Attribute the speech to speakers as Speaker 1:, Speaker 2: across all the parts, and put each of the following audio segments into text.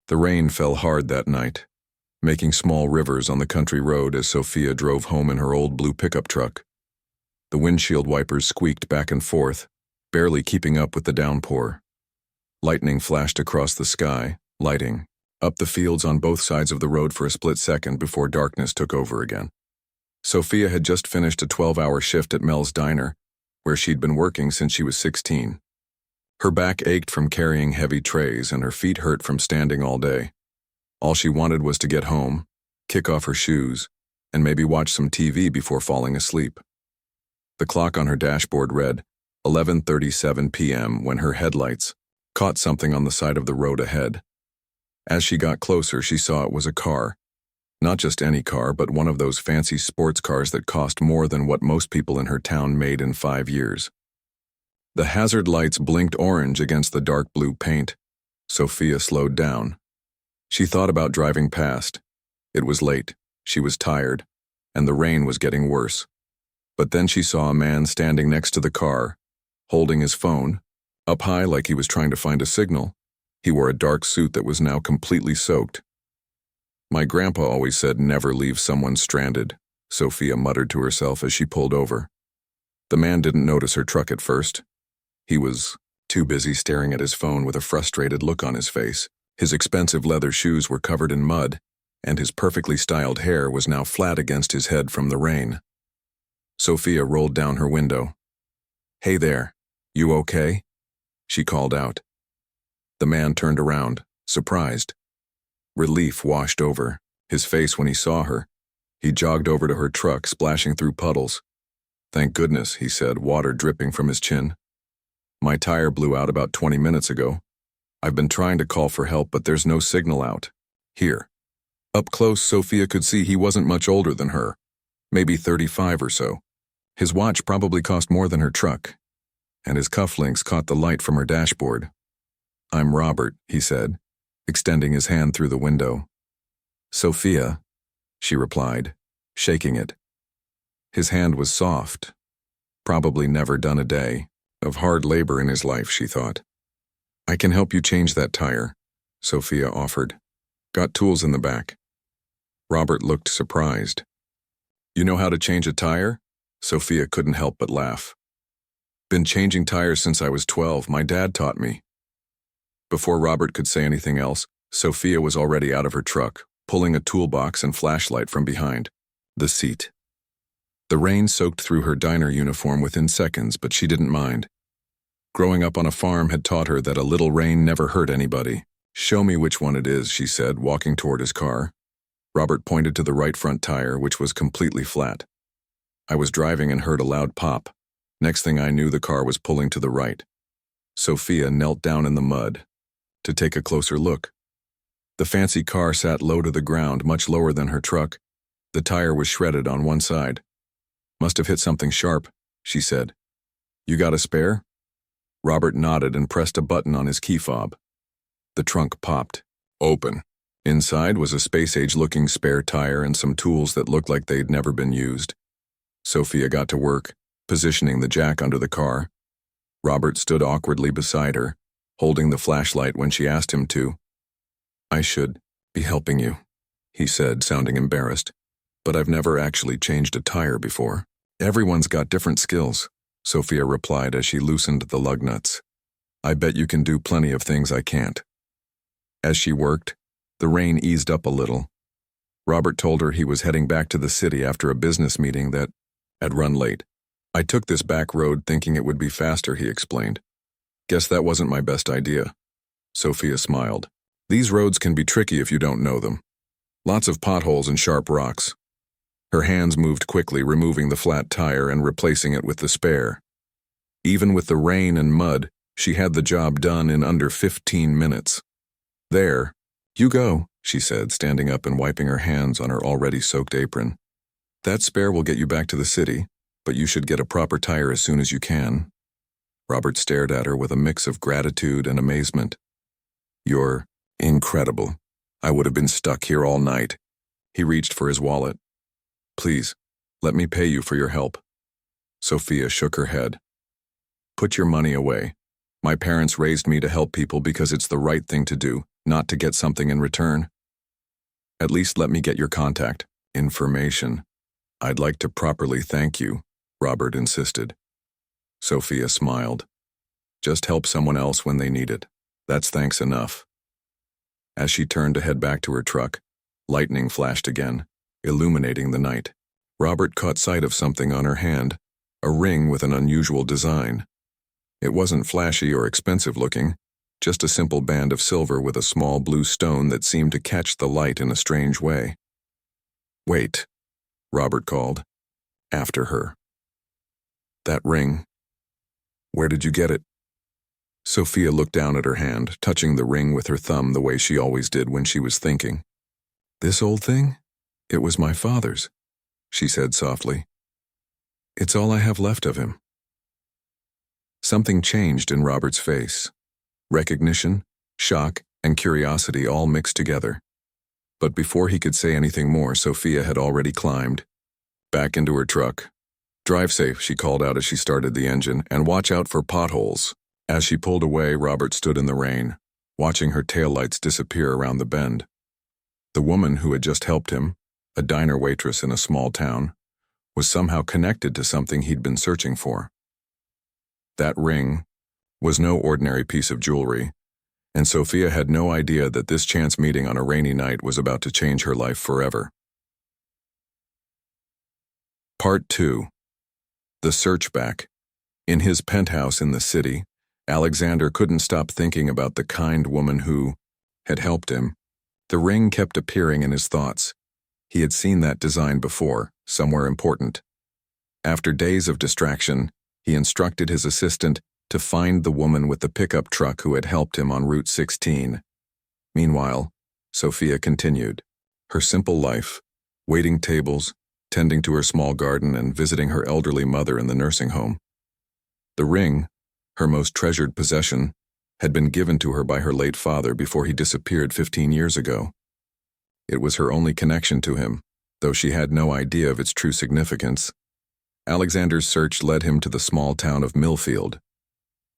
Speaker 1: The rain fell hard that night, making small rivers on the country road as Sophia drove home in her old blue pickup truck. The windshield wipers squeaked back and forth, barely keeping up with the downpour. Lightning flashed across the sky, lighting up the fields on both sides of the road for a split second before darkness took over again. Sophia had just finished a 12-hour shift at Mel's Diner, where she'd been working since she was 16. Her back ached from carrying heavy trays and her feet hurt from standing all day. All she wanted was to get home, kick off her shoes, and maybe watch some TV before falling asleep. The clock on her dashboard read 11:37 p.m. when her headlights caught something on the side of the road ahead. As she got closer, she saw it was a car. Not just any car, but one of those fancy sports cars that cost more than what most people in her town made in 5 years. The hazard lights blinked orange against the dark blue paint. Sophia slowed down. She thought about driving past. It was late, she was tired, and the rain was getting worse. But then she saw a man standing next to the car, holding his phone, up high like he was trying to find a signal. He wore a dark suit that was now completely soaked. "My grandpa always said never leave someone stranded," Sophia muttered to herself as she pulled over. The man didn't notice her truck at first. He was too busy staring at his phone with a frustrated look on his face. His expensive leather shoes were covered in mud, and his perfectly styled hair was now flat against his head from the rain. Sophia rolled down her window. "Hey there, you okay?" she called out. The man turned around, surprised. Relief washed over his face when he saw her. He jogged over to her truck, splashing through puddles. "Thank goodness," he said, water dripping from his chin. "My tire blew out about 20 minutes ago. I've been trying to call for help, but there's no signal out. Here." Up close, Sophia could see he wasn't much older than her, maybe 35 or so. His watch probably cost more than her truck, and his cufflinks caught the light from her dashboard. "I'm Robert," he said, extending his hand through the window. "Sophia," she replied, shaking it. His hand was soft, probably never done a day of hard labor in his life, she thought. "I can help you change that tire," Sophia offered. "Got tools in the back." Robert looked surprised. "You know how to change a tire?" Sophia couldn't help but laugh. "Been changing tires since I was 12. My dad taught me." Before Robert could say anything else, Sophia was already out of her truck, pulling a toolbox and flashlight from behind the seat. The rain soaked through her diner uniform within seconds, but she didn't mind. Growing up on a farm had taught her that a little rain never hurt anybody. "Show me which one it is," she said, walking toward his car. Robert pointed to the right front tire, which was completely flat. "I was driving and heard a loud pop. Next thing I knew, the car was pulling to the right." Sophia knelt down in the mud to take a closer look. The fancy car sat low to the ground, much lower than her truck. The tire was shredded on one side. "Must have hit something sharp," she said. "You got a spare?" Robert nodded and pressed a button on his key fob. The trunk popped open. Inside was a space-age-looking spare tire and some tools that looked like they'd never been used. Sophia got to work, positioning the jack under the car. Robert stood awkwardly beside her, holding the flashlight when she asked him to. "I should be helping you," he said, sounding embarrassed, "but I've never actually changed a tire before." "Everyone's got different skills," Sophia replied as she loosened the lug nuts. "I bet you can do plenty of things I can't." As she worked, the rain eased up a little. Robert told her he was heading back to the city after a business meeting that had run late. "I took this back road thinking it would be faster," he explained. "Guess that wasn't my best idea." Sophia smiled. "These roads can be tricky if you don't know them. Lots of potholes and sharp rocks." Her hands moved quickly, removing the flat tire and replacing it with the spare. Even with the rain and mud, she had the job done in under 15 minutes. "There, you go," she said, standing up and wiping her hands on her already soaked apron. "That spare will get you back to the city, but you should get a proper tire as soon as you can." Robert stared at her with a mix of gratitude and amazement. "You're incredible. I would have been stuck here all night." He reached for his wallet. "Please, let me pay you for your help." Sophia shook her head. "Put your money away. My parents raised me to help people because it's the right thing to do. not to get something in return. At least let me get your contact information. I'd like to properly thank you, Robert insisted. Sophia smiled. Just help someone else when they need it. That's thanks enough. As she turned to head back to her truck, lightning flashed again, illuminating the night. Robert caught sight of something on her hand, a ring with an unusual design. It wasn't flashy or expensive looking, just a simple band of silver with a small blue stone that seemed to catch the light in a strange way. Wait, Robert called, after her. That ring. Where did you get it? Sophia looked down at her hand, touching the ring with her thumb the way she always did when she was thinking. This old thing? It was my father's, she said softly. It's all I have left of him. Something changed in Robert's face. Recognition, shock, and curiosity all mixed together. But before he could say anything more, Sophia had already climbed back into her truck. Drive safe, she called out as she started the engine, and watch out for potholes. As she pulled away, Robert stood in the rain, watching her taillights disappear around the bend. The woman who had just helped him, a diner waitress in a small town, was somehow connected to something he'd been searching for. That ring was no ordinary piece of jewelry, and Sophia had no idea that this chance meeting on a rainy night was about to change her life forever. Part 2. The Search Back. In his penthouse in the city, Alexander couldn't stop thinking about the kind woman who had helped him. The ring kept appearing in his thoughts. He had seen that design before, somewhere important. After days of distraction, he instructed his assistant to find the woman with the pickup truck who had helped him on Route 16. Meanwhile, Sophia continued her simple life, waiting tables, tending to her small garden, and visiting her elderly mother in the nursing home. The ring, her most treasured possession, had been given to her by her late father before he disappeared 15 years ago. It was her only connection to him, though she had no idea of its true significance. Alexander's search led him to the small town of Millfield.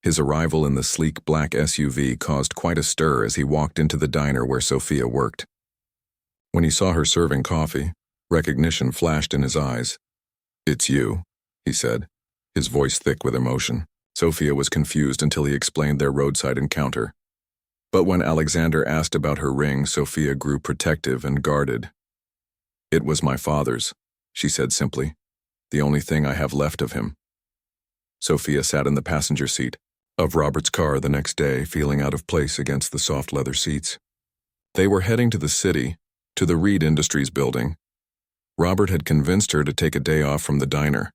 Speaker 1: His arrival in the sleek black SUV caused quite a stir as he walked into the diner where Sophia worked. When he saw her serving coffee, recognition flashed in his eyes. "It's you," he said, his voice thick with emotion. Sophia was confused until he explained their roadside encounter. But when Alexander asked about her ring, Sophia grew protective and guarded. "It was my father's," she said simply. "The only thing I have left of him." Sophia sat in the passenger seat of Robert's car the next day, feeling out of place against the soft leather seats. They were heading to the city, to the Reed Industries building. Robert had convinced her to take a day off from the diner.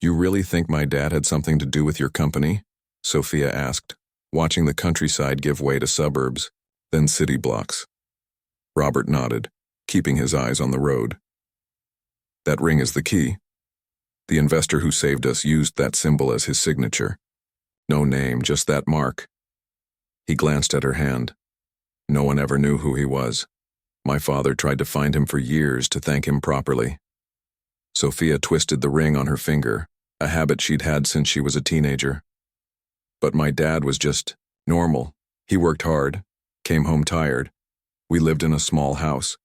Speaker 1: "You really think my dad had something to do with your company?" Sophia asked, watching the countryside give way to suburbs, then city blocks. Robert nodded, keeping his eyes on the road. "That ring is the key. The investor who saved us used that symbol as his signature. No name, just that mark." He glanced at her hand. "No one ever knew who he was. My father tried to find him for years to thank him properly." Sophia twisted the ring on her finger, a habit she'd had since she was a teenager. "But my dad was just normal. He worked hard, came home tired. We lived in a small house.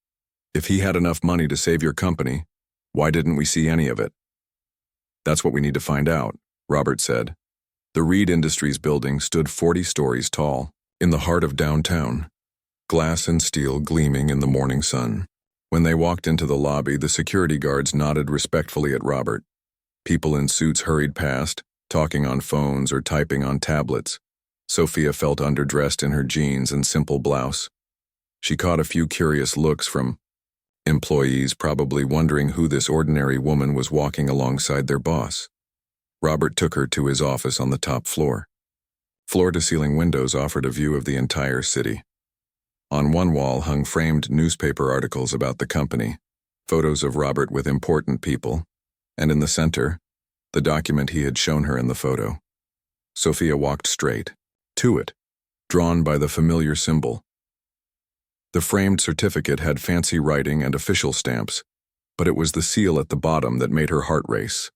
Speaker 1: If he had enough money to save your company, why didn't we see any of it?" "That's what we need to find out," Robert said. The Reed Industries building stood 40 stories tall, in the heart of downtown, glass and steel gleaming in the morning sun. When they walked into the lobby, the security guards nodded respectfully at Robert. People in suits hurried past, talking on phones or typing on tablets. Sophia felt underdressed in her jeans and simple blouse. She caught a few curious looks from employees, probably wondering who this ordinary woman was walking alongside their boss. Robert took her to his office on the top floor. Floor-to-ceiling windows offered a view of the entire city. On one wall hung framed newspaper articles about the company, photos of Robert with important people, and in the center, the document he had shown her in the photo. Sophia walked straight to it, drawn by the familiar symbol. The framed certificate had fancy writing and official stamps, but it was the seal at the bottom that made her heart race,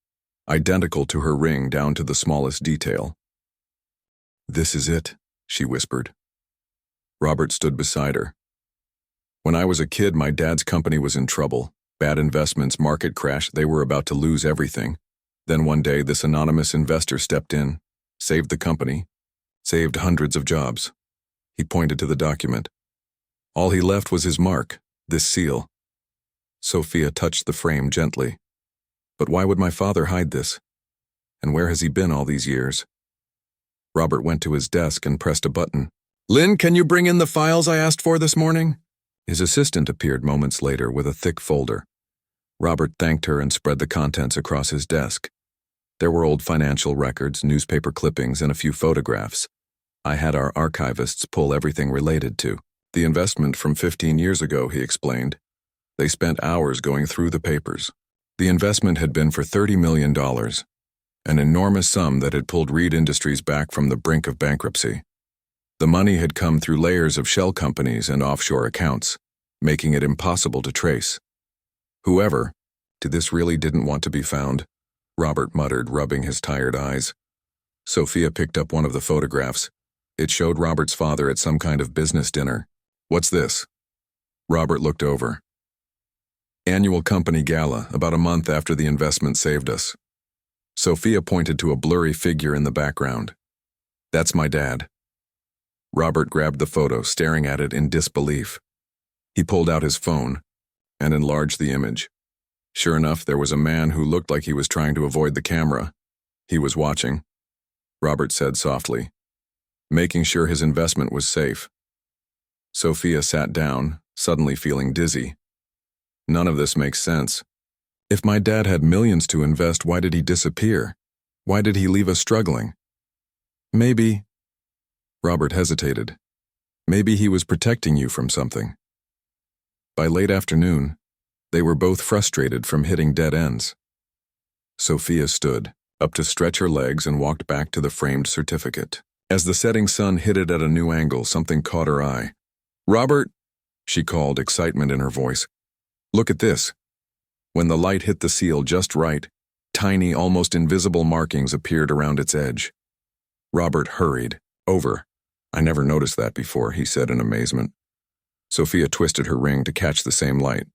Speaker 1: identical to her ring down to the smallest detail. "This is it," she whispered. Robert stood beside her. When I was a kid, my dad's company was in trouble. Bad investments, market crash, they were about to lose everything. Then one day, this anonymous investor stepped in, saved the company, saved hundreds of jobs. He pointed to the document. All he left was his mark, this seal. Sophia touched the frame gently. But why would my father hide this? And where has he been all these years? Robert went to his desk and pressed a button. "Lynn, can you bring in the files I asked for this morning?" His assistant appeared moments later with a thick folder. Robert thanked her and spread the contents across his desk. There were old financial records, newspaper clippings, and a few photographs. I had our archivists pull everything related to the investment from 15 years ago, he explained. They spent hours going through the papers. The investment had been for $30 million, an enormous sum that had pulled Reed Industries back from the brink of bankruptcy. The money had come through layers of shell companies and offshore accounts, making it impossible to trace. Whoever did this really didn't want to be found, Robert muttered, rubbing his tired eyes. Sophia picked up one of the photographs. It showed Robert's father at some kind of business dinner. "What's this?" Robert looked over. "Annual company gala, about a month after the investment saved us." Sophia pointed to a blurry figure in the background. "That's my dad." Robert grabbed the photo, staring at it in disbelief. He pulled out his phone and enlarged the image. Sure enough, there was a man who looked like he was trying to avoid the camera. He was watching. Robert said softly, making sure his investment was safe. Sophia sat down, suddenly feeling dizzy. None of this makes sense. If my dad had millions to invest, why did he disappear? Why did he leave us struggling? Maybe... Robert hesitated. Maybe he was protecting you from something. By late afternoon, they were both frustrated from hitting dead ends. Sophia stood up to stretch her legs and walked back to the framed certificate. As the setting sun hit it at a new angle, something caught her eye. "Robert," she called, excitement in her voice. "Look at this." When the light hit the seal just right, tiny, almost invisible markings appeared around its edge. Robert hurried over. "I never noticed that before," he said in amazement. Sophia twisted her ring to catch the same light.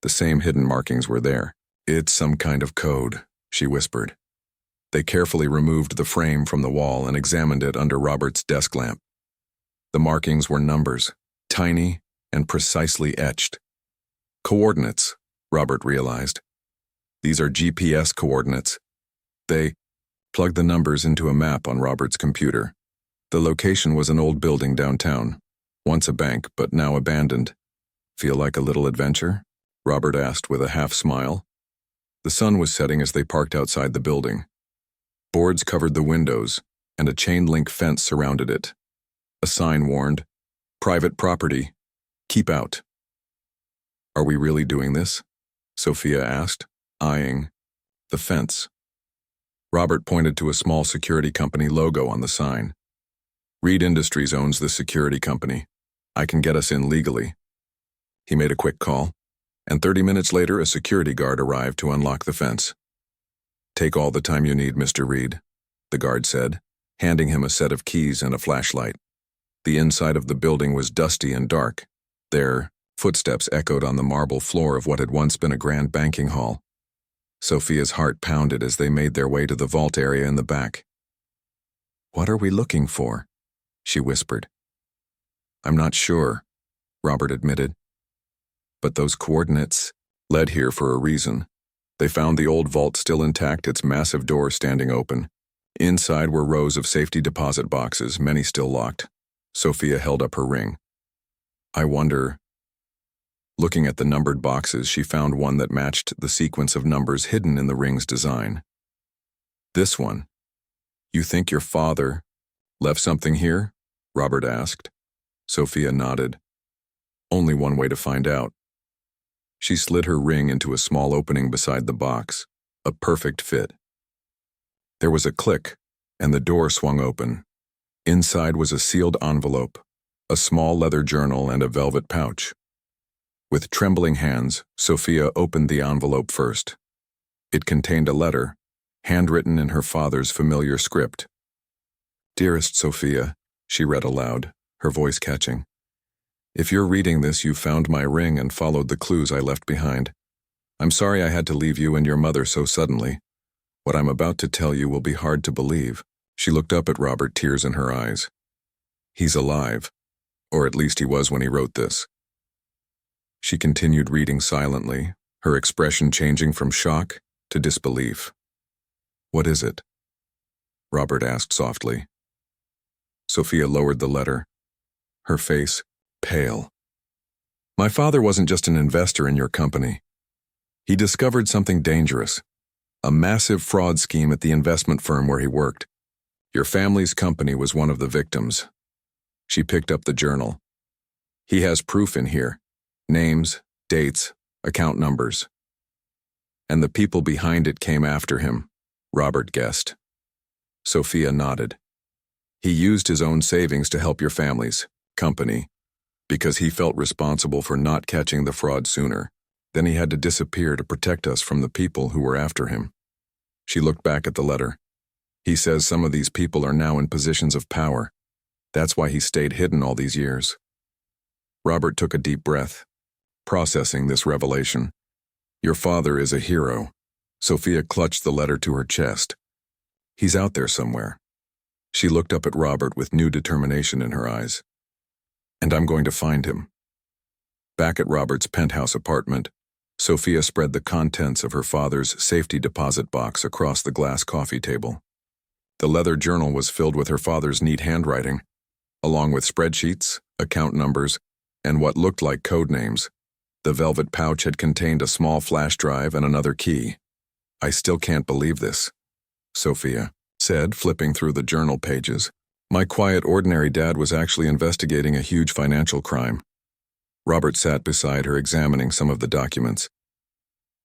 Speaker 1: The same hidden markings were there. "It's some kind of code," she whispered. They carefully removed the frame from the wall and examined it under Robert's desk lamp. The markings were numbers, tiny and precisely etched. Coordinates, Robert realized. These are GPS coordinates. They plugged the numbers into a map on Robert's computer. The location was an old building downtown, once a bank, but now abandoned. "Feel like a little adventure?" Robert asked with a half smile. The sun was setting as they parked outside the building. Boards covered the windows, and a chain-link fence surrounded it. A sign warned, "Private property. Keep out." "Are we really doing this?" Sophia asked, eyeing the fence. Robert pointed to a small security company logo on the sign. "Reed Industries owns this security company. I can get us in legally." He made a quick call, and 30 minutes later a security guard arrived to unlock the fence. "Take all the time you need, Mr. Reed," the guard said, handing him a set of keys and a flashlight. The inside of the building was dusty and dark. Their footsteps echoed on the marble floor of what had once been a grand banking hall. Sophia's heart pounded as they made their way to the vault area in the back. "What are we looking for?" she whispered. "I'm not sure," Robert admitted. "But those coordinates led here for a reason." They found the old vault still intact, its massive door standing open. Inside were rows of safety deposit boxes, many still locked. Sophia held up her ring. "I wonder..." Looking at the numbered boxes, she found one that matched the sequence of numbers hidden in the ring's design. "This one. You think your father left something here?" Robert asked. Sophia nodded. "Only one way to find out." She slid her ring into a small opening beside the box, a perfect fit. There was a click, and the door swung open. Inside was a sealed envelope, a small leather journal, and a velvet pouch. With trembling hands, Sophia opened the envelope first. It contained a letter, handwritten in her father's familiar script. "Dearest Sophia," she read aloud, her voice catching. If you're reading this, you found my ring and followed the clues I left behind. I'm sorry I had to leave you and your mother so suddenly. What I'm about to tell you will be hard to believe." She looked up at Robert, tears in her eyes. "He's alive. Or at least he was when he wrote this." She continued reading silently, her expression changing from shock to disbelief. "What is it?" Robert asked softly. Sophia lowered the letter, her face pale. "My father wasn't just an investor in your company. He discovered something dangerous, a massive fraud scheme at the investment firm where he worked. Your family's company was one of the victims." She picked up the journal. "He has proof in here. Names, dates, account numbers. And the people behind it came after him," Robert guessed. Sophia nodded. "He used his own savings to help your family's company because he felt responsible for not catching the fraud sooner. Then he had to disappear to protect us from the people who were after him." She looked back at the letter. "He says some of these people are now in positions of power. That's why he stayed hidden all these years." Robert took a deep breath, processing this revelation. "Your father is a hero." Sophia clutched the letter to her chest. "He's out there somewhere." She looked up at Robert with new determination in her eyes. "And I'm going to find him." Back at Robert's penthouse apartment, Sophia spread the contents of her father's safety deposit box across the glass coffee table. The leather journal was filled with her father's neat handwriting, along with spreadsheets, account numbers, and what looked like code names. The velvet pouch had contained a small flash drive and another key. "I still can't believe this," Sophia said, flipping through the journal pages. "My quiet, ordinary dad was actually investigating a huge financial crime." Robert sat beside her, examining some of the documents.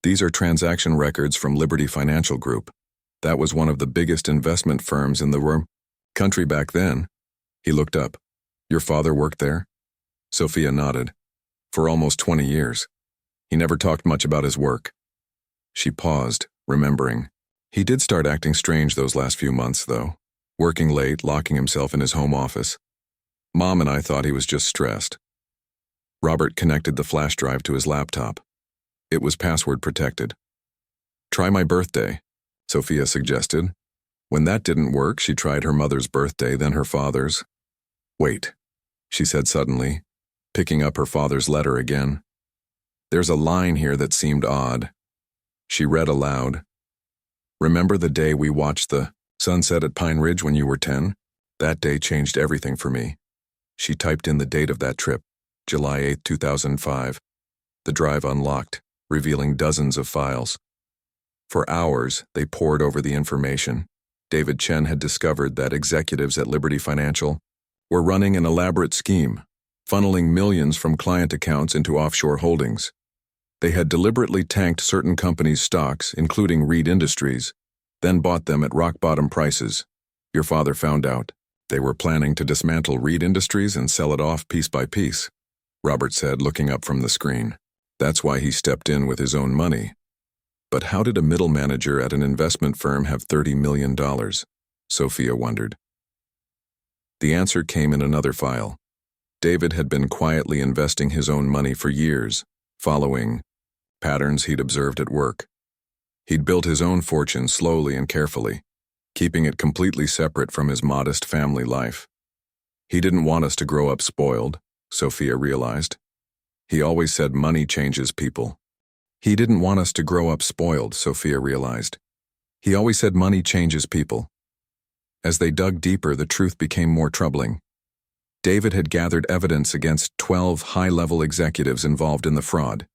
Speaker 1: "These are transaction records from Liberty Financial Group. That was one of the biggest investment firms in the country back then." He looked up. "Your father worked there?" Sophia nodded. "For almost 20 years. He never talked much about his work." She paused, remembering. He did start acting strange those last few months, though. Working late, locking himself in his home office. Mom and I thought he was just stressed. Robert connected the flash drive to his laptop. It was password protected. "Try my birthday," Sophia suggested. When that didn't work, she tried her mother's birthday, then her father's. "Wait," she said suddenly, picking up her father's letter again. "There's a line here that seemed odd." She read aloud. "Remember the day we watched the sunset at Pine Ridge when you were 10? That day changed everything for me." She typed in the date of that trip, July 8, 2005. The drive unlocked, revealing dozens of files. For hours, they pored over the information. David Chen had discovered that executives at Liberty Financial were running an elaborate scheme, funneling millions from client accounts into offshore holdings. They had deliberately tanked certain companies' stocks, including Reed Industries, then bought them at rock-bottom prices. Your father found out. They were planning to dismantle Reed Industries and sell it off piece by piece, Robert said, looking up from the screen. That's why he stepped in with his own money. But how did a middle manager at an investment firm have $30 million? Sophia wondered. The answer came in another file. David had been quietly investing his own money for years, following patterns he'd observed at work. He'd built his own fortune slowly and carefully, keeping it completely separate from his modest family life. He didn't want us to grow up spoiled, Sophia realized. He always said money changes people. He didn't want us to grow up spoiled, Sophia realized. He always said money changes people. As they dug deeper, the truth became more troubling. David had gathered evidence against 12 high-level executives involved in the fraud.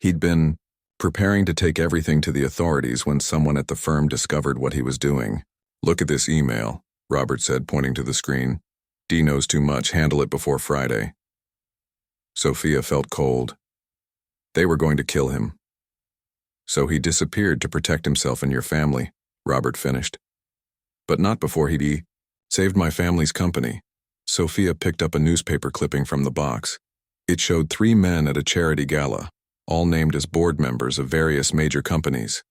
Speaker 1: He'd been preparing to take everything to the authorities when someone at the firm discovered what he was doing. "Look at this email," Robert said, pointing to the screen. "Dee knows too much. Handle it before Friday." Sophia felt cold. They were going to kill him. "So he disappeared to protect himself and your family," Robert finished. "But not before he'd saved my family's company." Sophia picked up a newspaper clipping from the box. It showed 3 men at a charity gala, all named as board members of various major companies.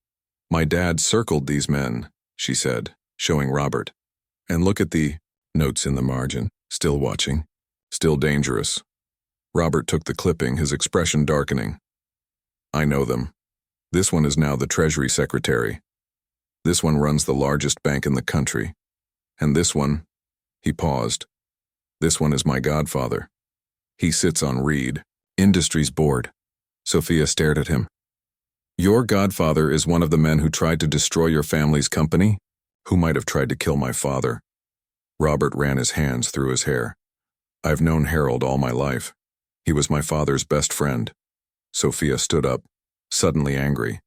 Speaker 1: "My dad circled these men," she said, showing Robert. "And look at the notes in the margin. Still watching. Still dangerous." Robert took the clipping, his expression darkening. I know them. This one is now the Treasury Secretary. This one runs the largest bank in the country. And this one, he paused. This one is my godfather. He sits on Reed Industries board. Sophia stared at him. Your godfather is one of the men who tried to destroy your family's company? Who might have tried to kill my father? Robert ran his hands through his hair. I've known Harold all my life. He was my father's best friend. Sophia stood up, suddenly angry.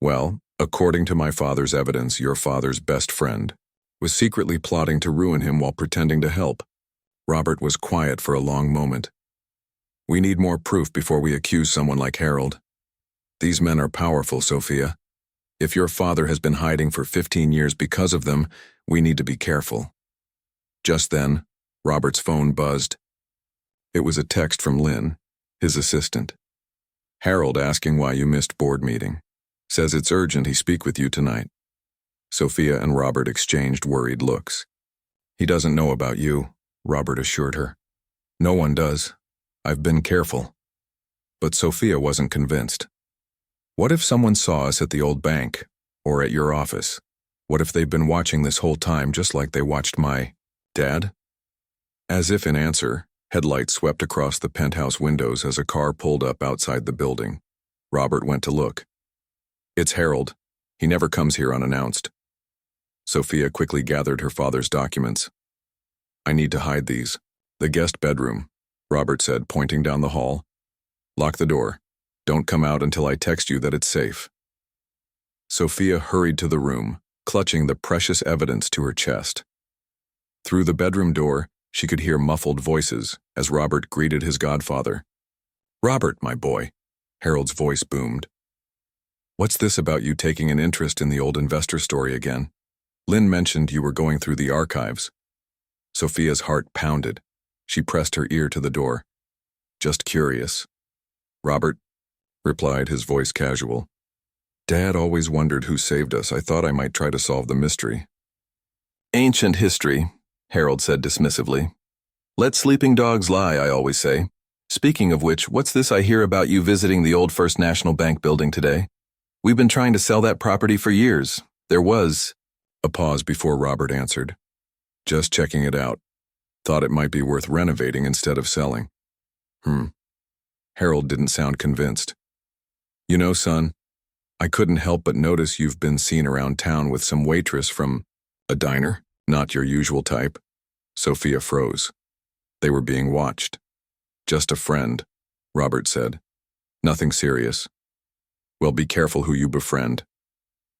Speaker 1: Well, according to my father's evidence, your father's best friend was secretly plotting to ruin him while pretending to help. Robert was quiet for a long moment. We need more proof before we accuse someone like Harold. These men are powerful, Sophia. If your father has been hiding for 15 years because of them, we need to be careful. Just then, Robert's phone buzzed. It was a text from Lynn, his assistant. Harold asking why you missed board meeting. Says it's urgent he speak with you tonight. Sophia and Robert exchanged worried looks. He doesn't know about you, Robert assured her. No one does. I've been careful. But Sophia wasn't convinced. What if someone saw us at the old bank, or at your office? What if they've been watching this whole time just like they watched my dad? As if in answer, headlights swept across the penthouse windows as a car pulled up outside the building. Robert went to look. It's Harold. He never comes here unannounced. Sophia quickly gathered her father's documents. I need to hide these. The guest bedroom, Robert said, pointing down the hall. Lock the door. Don't come out until I text you that it's safe. Sophia hurried to the room, clutching the precious evidence to her chest. Through the bedroom door, she could hear muffled voices as Robert greeted his godfather. Robert, my boy, Harold's voice boomed. What's this about you taking an interest in the old investor story again? Lynn mentioned you were going through the archives. Sophia's heart pounded. She pressed her ear to the door. Just curious. Robert, replied, his voice casual. Dad always wondered who saved us. I thought I might try to solve the mystery. Ancient history, Harold said dismissively. Let sleeping dogs lie, I always say. Speaking of which, what's this I hear about you visiting the old First National Bank building today? We've been trying to sell that property for years. There was a pause before Robert answered. Just checking it out. Thought it might be worth renovating instead of selling. Harold didn't sound convinced. You know, son, I couldn't help but notice you've been seen around town with some waitress from a diner, not your usual type. Sophia froze. They were being watched. Just a friend, Robert said. Nothing serious. Well, be careful who you befriend.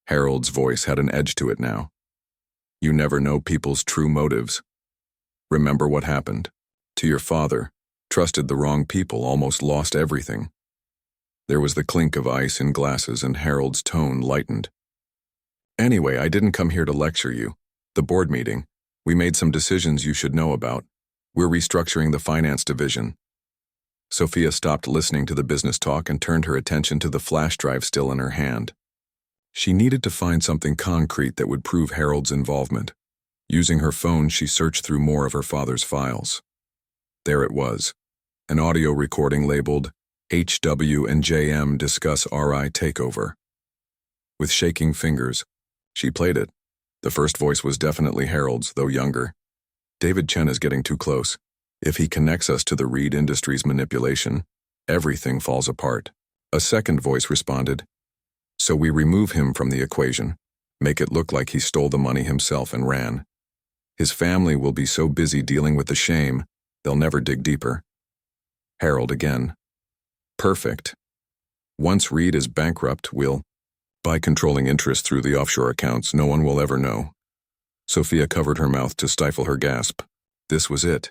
Speaker 1: Harold's voice had an edge to it now. You never know people's true motives. Remember what happened. To your father, trusted the wrong people, almost lost everything. There was the clink of ice in glasses and Harold's tone lightened. Anyway, I didn't come here to lecture you. The board meeting. We made some decisions you should know about. We're restructuring the finance division. Sophia stopped listening to the business talk and turned her attention to the flash drive still in her hand. She needed to find something concrete that would prove Harold's involvement. Using her phone, she searched through more of her father's files. There it was, an audio recording labeled HW and JM Discuss RI Takeover. With shaking fingers, she played it. The first voice was definitely Harold's, though younger. David Chen is getting too close. If he connects us to the Reed Industries manipulation, everything falls apart. A second voice responded. So we remove him from the equation, make it look like he stole the money himself and ran. His family will be so busy dealing with the shame, they'll never dig deeper. Harold again. Perfect. Once Reed is bankrupt, we'll, by controlling interest through the offshore accounts, no one will ever know. Sophia covered her mouth to stifle her gasp. This was it.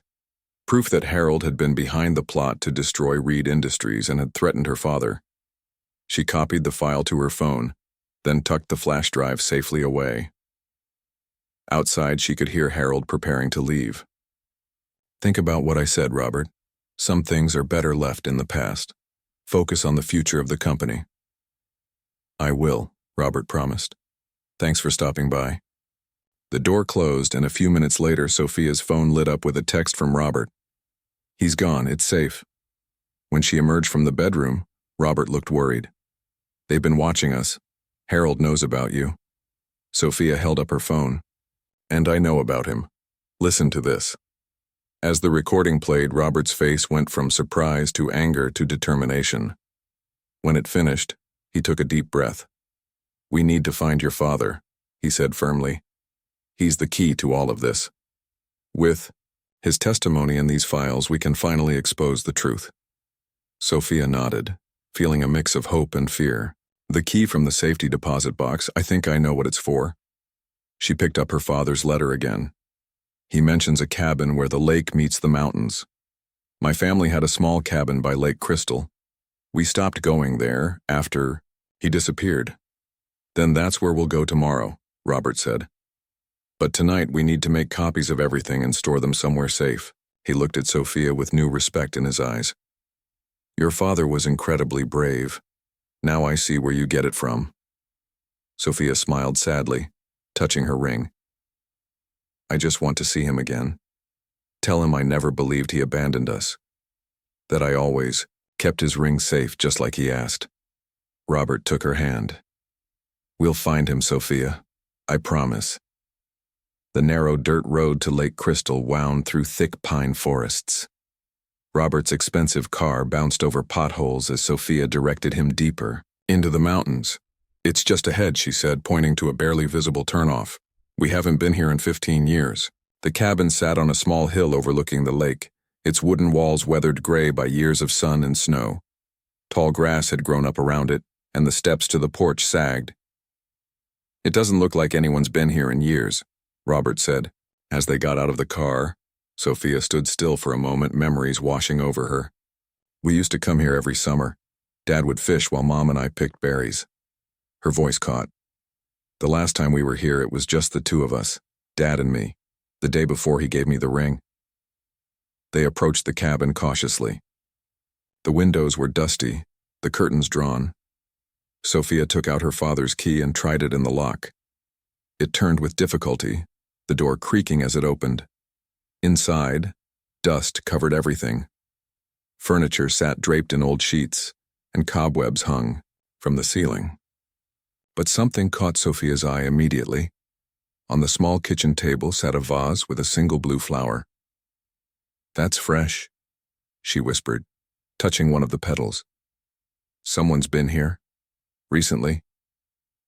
Speaker 1: Proof that Harold had been behind the plot to destroy Reed Industries and had threatened her father. She copied the file to her phone, then tucked the flash drive safely away. Outside, she could hear Harold preparing to leave. Think about what I said, Robert. Some things are better left in the past. Focus on the future of the company. I will, Robert promised. Thanks for stopping by. The door closed, and a few minutes later, Sophia's phone lit up with a text from Robert. He's gone, it's safe. When she emerged from the bedroom, Robert looked worried. "They've been watching us. Harold knows about you." Sophia held up her phone. "And I know about him. Listen to this." As the recording played, Robert's face went from surprise to anger to determination. When it finished, he took a deep breath. "We need to find your father," he said firmly. "He's the key to all of this. With his testimony in these files, we can finally expose the truth." Sophia nodded, feeling a mix of hope and fear. "The key from the safety deposit box, I think I know what it's for." She picked up her father's letter again. He mentions a cabin where the lake meets the mountains. "My family had a small cabin by Lake Crystal. We stopped going there after he disappeared." "Then that's where we'll go tomorrow," Robert said. "But tonight we need to make copies of everything and store them somewhere safe." He looked at Sophia with new respect in his eyes. "Your father was incredibly brave. Now I see where you get it from." Sophia smiled sadly, touching her ring. "I just want to see him again. Tell him I never believed he abandoned us. That I always kept his ring safe just like he asked." Robert took her hand. "We'll find him, Sophia. I promise." The narrow dirt road to Lake Crystal wound through thick pine forests. Robert's expensive car bounced over potholes as Sophia directed him deeper into the mountains. "It's just ahead," she said, pointing to a barely visible turnoff. "We haven't been here in 15 years. The cabin sat on a small hill overlooking the lake, its wooden walls weathered gray by years of sun and snow. Tall grass had grown up around it, and the steps to the porch sagged. "It doesn't look like anyone's been here in years," Robert said. As they got out of the car, Sophia stood still for a moment, memories washing over her. "We used to come here every summer. Dad would fish while Mom and I picked berries." Her voice caught. "The last time we were here, it was just the two of us, Dad and me, the day before he gave me the ring." They approached the cabin cautiously. The windows were dusty, the curtains drawn. Sophia took out her father's key and tried it in the lock. It turned with difficulty, the door creaking as it opened. Inside, dust covered everything. Furniture sat draped in old sheets, and cobwebs hung from the ceiling. But something caught Sophia's eye immediately. On the small kitchen table sat a vase with a single blue flower. "That's fresh," she whispered, touching one of the petals. "Someone's been here? Recently?"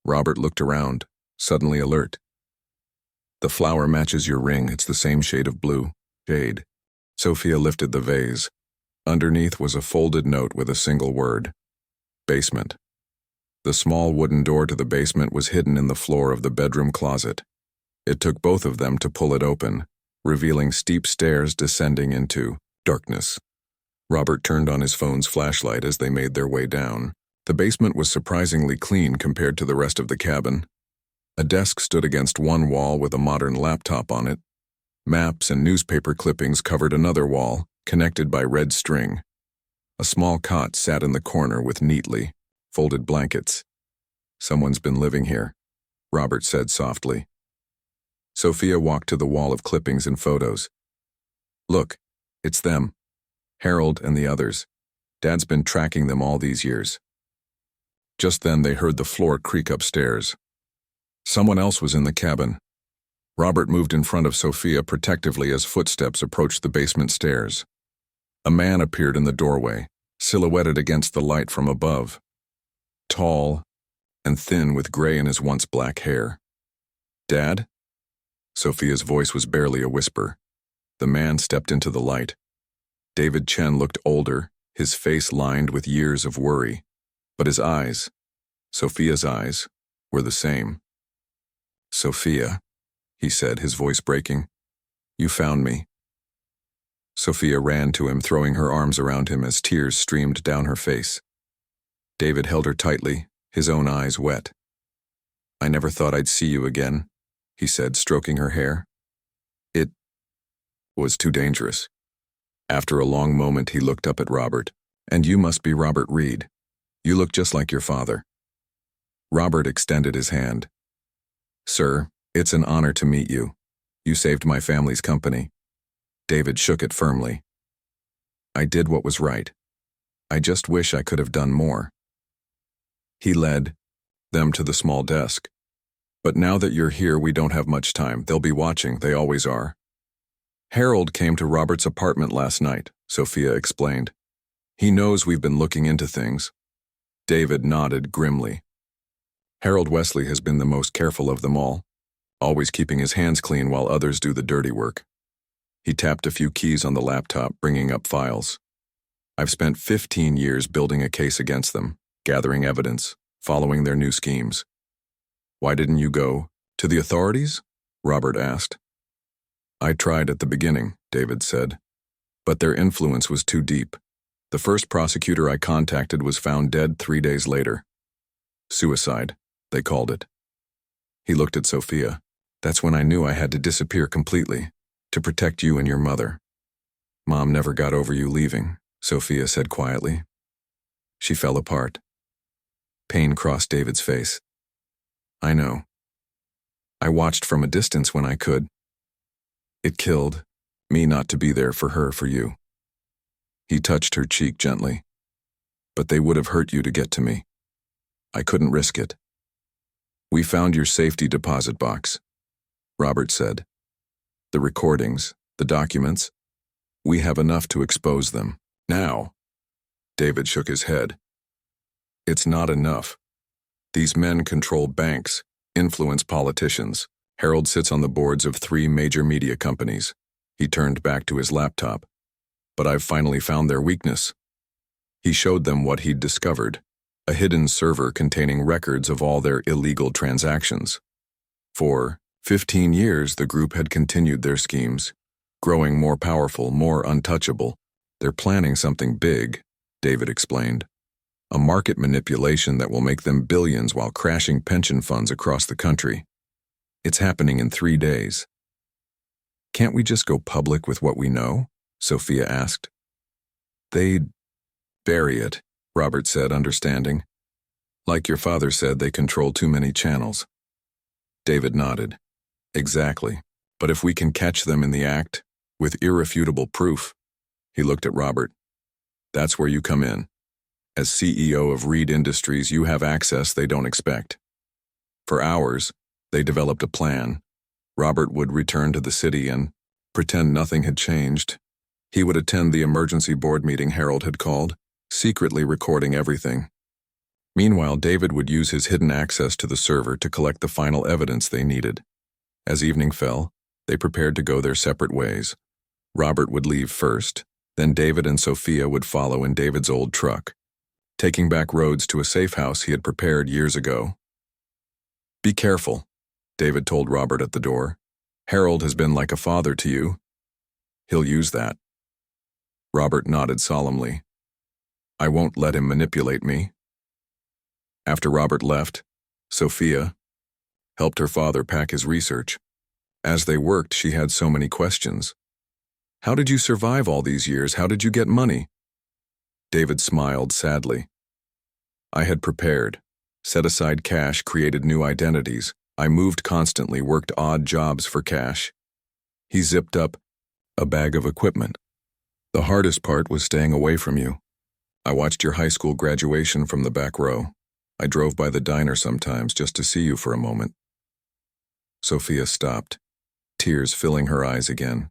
Speaker 1: Robert looked around, suddenly alert. "The flower matches your ring. It's the same shade of blue." "Jade." Sophia lifted the vase. Underneath was a folded note with a single word: basement. The small wooden door to the basement was hidden in the floor of the bedroom closet. It took both of them to pull it open, revealing steep stairs descending into darkness. Robert turned on his phone's flashlight as they made their way down. The basement was surprisingly clean compared to the rest of the cabin. A desk stood against one wall with a modern laptop on it. Maps and newspaper clippings covered another wall, connected by red string. A small cot sat in the corner with neatly folded blankets. "Someone's been living here," Robert said softly. Sophia walked to the wall of clippings and photos. "Look, it's them. Harold and the others. Dad's been tracking them all these years." Just then they heard the floor creak upstairs. Someone else was in the cabin. Robert moved in front of Sophia protectively as footsteps approached the basement stairs. A man appeared in the doorway, silhouetted against the light from above. Tall and thin with gray in his once black hair. "Dad?" Sophia's voice was barely a whisper. The man stepped into the light. David Chen looked older, his face lined with years of worry. But his eyes, Sophia's eyes, were the same. "Sophia," he said, his voice breaking. "You found me." Sophia ran to him, throwing her arms around him as tears streamed down her face. David held her tightly, his own eyes wet. "I never thought I'd see you again," he said, stroking her hair. "It was too dangerous." After a long moment, he looked up at Robert. "And you must be Robert Reed. You look just like your father." Robert extended his hand. "Sir, it's an honor to meet you. You saved my family's company." David shook it firmly. "I did what was right." I just wish I could have done more. He led them to the small desk. But now that you're here, we don't have much time. They'll be watching, they always are. Harold came to Robert's apartment last night, Sophia explained. He knows we've been looking into things. David nodded grimly. Harold Wesley has been the most careful of them all, always keeping his hands clean while others do the dirty work. He tapped a few keys on the laptop, bringing up files. I've spent 15 years building a case against them, gathering evidence, following their new schemes. Why didn't you go to the authorities? Robert asked. I tried at the beginning, David said, but their influence was too deep. The first prosecutor I contacted was found dead 3 days later. Suicide, they called it. He looked at Sophia. That's when I knew I had to disappear completely, to protect you and your mother. Mom never got over you leaving, Sophia said quietly. She fell apart. Pain crossed David's face. I know. I watched from a distance when I could. It killed me not to be there for her, for you. He touched her cheek gently. But they would have hurt you to get to me. I couldn't risk it. We found your safety deposit box, Robert said. The recordings, the documents, we have enough to expose them. Now, David shook his head. It's not enough. These men control banks, influence politicians. Harold sits on the boards of 3 major media companies. He turned back to his laptop. But I've finally found their weakness. He showed them what he'd discovered, a hidden server containing records of all their illegal transactions. For 15 years, the group had continued their schemes, growing more powerful, more untouchable. They're planning something big, David explained. A market manipulation that will make them billions while crashing pension funds across the country. It's happening in 3 days. Can't we just go public with what we know? Sophia asked. They'd bury it, Robert said, understanding. Like your father said, they control too many channels. David nodded. Exactly. But if we can catch them in the act, with irrefutable proof, he looked at Robert. That's where you come in. As CEO of Reed Industries, you have access they don't expect. For hours, they developed a plan. Robert would return to the city and pretend nothing had changed. He would attend the emergency board meeting Harold had called, secretly recording everything. Meanwhile, David would use his hidden access to the server to collect the final evidence they needed. As evening fell, they prepared to go their separate ways. Robert would leave first, then David and Sophia would follow in David's old truck, taking back roads to a safe house he had prepared years ago. Be careful, David told Robert at the door. Harold has been like a father to you. He'll use that. Robert nodded solemnly. I won't let him manipulate me. After Robert left, Sophia helped her father pack his research. As they worked, she had so many questions. How did you survive all these years? How did you get money? David smiled sadly. I had prepared, set aside cash, created new identities. I moved constantly, worked odd jobs for cash. He zipped up a bag of equipment. The hardest part was staying away from you. I watched your high school graduation from the back row. I drove by the diner sometimes just to see you for a moment. Sophia stopped, tears filling her eyes again.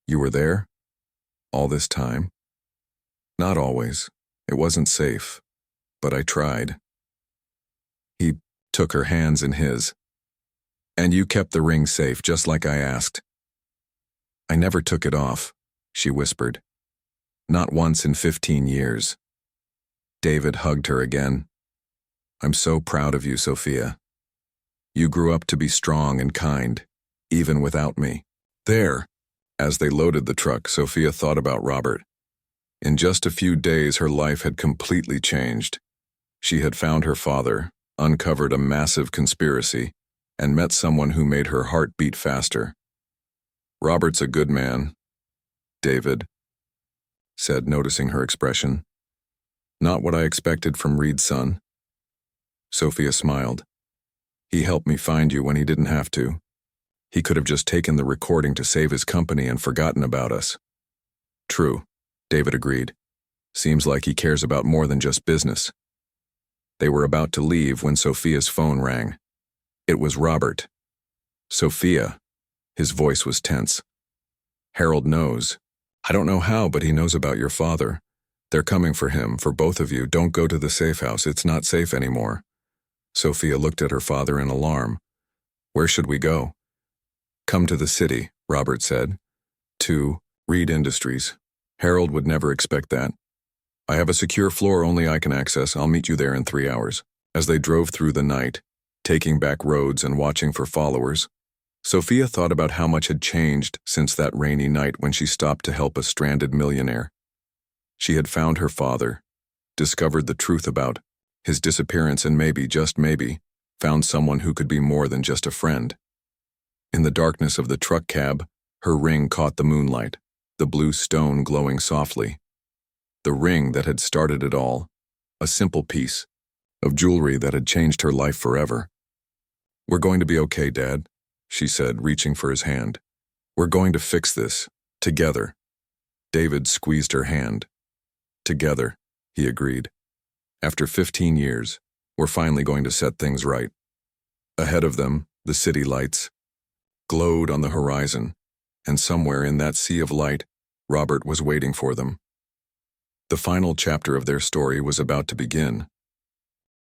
Speaker 1: You were there? All this time? Not always. It wasn't safe, but I tried. He took her hands in his. And you kept the ring safe, just like I asked. I never took it off, she whispered. Not once in 15 years. David hugged her again. I'm so proud of you, Sophia. You grew up to be strong and kind, even without me. There. As they loaded the truck, Sophia thought about Robert. In just a few days, her life had completely changed. She had found her father, uncovered a massive conspiracy, and met someone who made her heart beat faster. Robert's a good man, David said, noticing her expression. Not what I expected from Reed's son. Sophia smiled. He helped me find you when he didn't have to. He could have just taken the recording to save his company and forgotten about us. True, David agreed. Seems like he cares about more than just business. They were about to leave when Sophia's phone rang. It was Robert. Sophia. His voice was tense. Harold knows. I don't know how, but he knows about your father. They're coming for him, for both of you. Don't go to the safe house. It's not safe anymore. Sophia looked at her father in alarm. Where should we go? Come to the city, Robert said. To Reed Industries. Harold would never expect that. I have a secure floor only I can access. I'll meet you there in 3 hours. As they drove through the night, taking back roads and watching for followers, Sophia thought about how much had changed since that rainy night when she stopped to help a stranded millionaire. She had found her father, discovered the truth about his disappearance, and maybe, just maybe, found someone who could be more than just a friend. In the darkness of the truck cab, her ring caught the moonlight, the blue stone glowing softly. The ring that had started it all, a simple piece of jewelry that had changed her life forever. We're going to be okay, Dad, she said, reaching for his hand. We're going to fix this, together. David squeezed her hand. Together, he agreed. After 15 years, we're finally going to set things right. Ahead of them, the city lights glowed on the horizon, and somewhere in that sea of light, Robert was waiting for them. The final chapter of their story was about to begin.